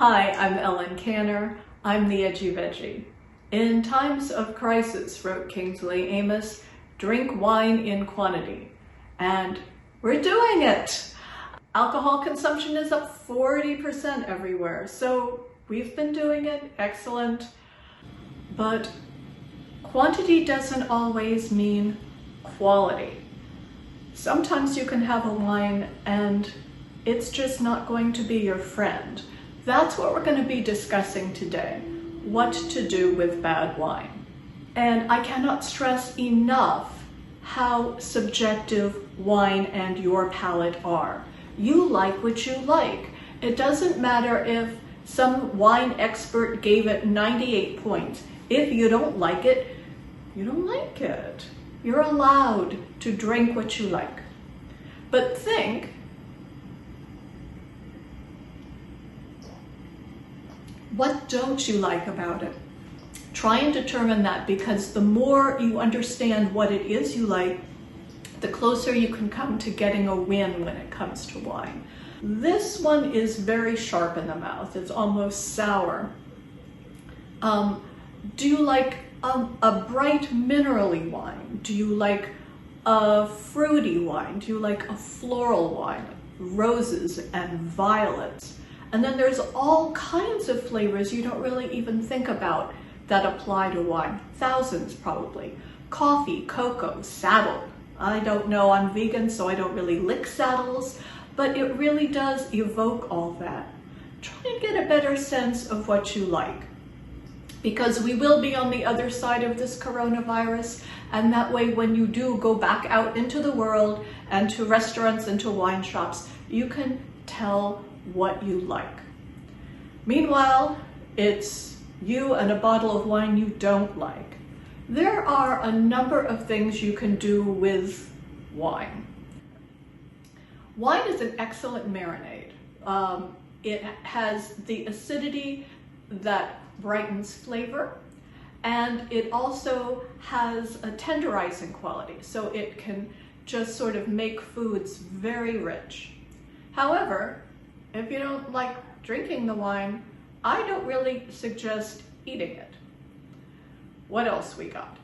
Hi, I'm Ellen Canner. I'm the Edgy Veggie. In times of crisis, wrote Kingsley Amis, drink wine in quantity. And we're doing it! Alcohol consumption is up 40% everywhere, so we've been doing it, excellent. But quantity doesn't always mean quality. Sometimes you can have a wine and it's just not going to be your friend. That's what we're going to be discussing today, what to do with bad wine. And I cannot stress enough how subjective wine and your palate are. You like what you like. It doesn't matter if some wine expert gave it 98 points. If you don't like it, you don't like it. You're allowed to drink what you like. But think, what don't you like about it? Try and determine that, because the more you understand what it is you like, the closer you can come to getting a win when it comes to wine. This one is very sharp in the mouth. It's almost sour. Do you like a bright minerally wine? Do you like a fruity wine? Do you like a floral wine? Roses and violets. And then there's all kinds of flavors you don't really even think about that apply to wine. Thousands probably. Coffee, cocoa, saddle. I don't know, I'm vegan, so I don't really lick saddles, but it really does evoke all that. Try and get a better sense of what you like, because we will be on the other side of this coronavirus, and that way when you do go back out into the world and to restaurants and to wine shops, you can tell what you like. Meanwhile, it's you and a bottle of wine you don't like. There are a number of things you can do with wine. Wine is an excellent marinade. It has the acidity that brightens flavor, and it also has a tenderizing quality, so it can just sort of make foods very rich. However, if you don't like drinking the wine, I don't really suggest eating it. What else we got?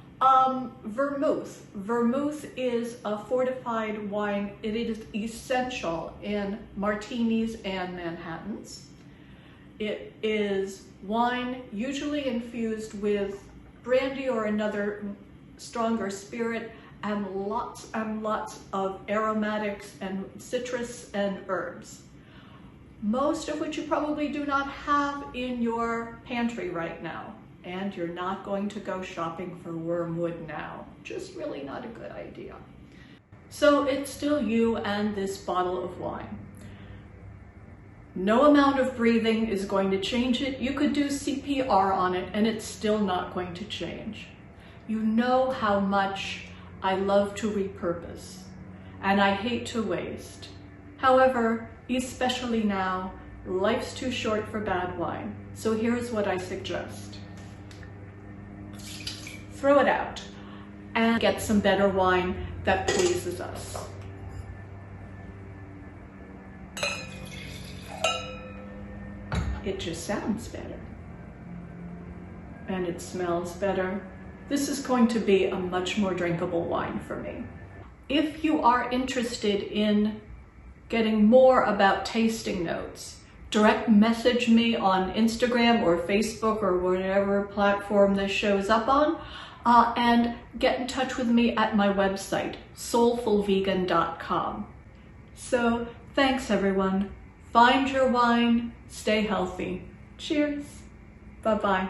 Vermouth. Vermouth is a fortified wine. It is essential in martinis and Manhattans. It is wine usually infused with brandy or another stronger spirit, and lots of aromatics and citrus and herbs. Most of which you probably do not have in your pantry right now. And you're not going to go shopping for wormwood now. Just really not a good idea. So it's still you and this bottle of wine. No amount of breathing is going to change it. You could do CPR on it and it's still not going to change. You know how much I love to repurpose and I hate to waste. However, especially now, life's too short for bad wine. So here's what I suggest. Throw it out and get some better wine that pleases us. It just sounds better. And it smells better. This is going to be a much more drinkable wine for me. If you are interested in getting more about tasting notes, direct message me on Instagram or Facebook or whatever platform this shows up on, and get in touch with me at my website, soulfulvegan.com. So thanks everyone. Find your wine, stay healthy. Cheers. Bye-bye.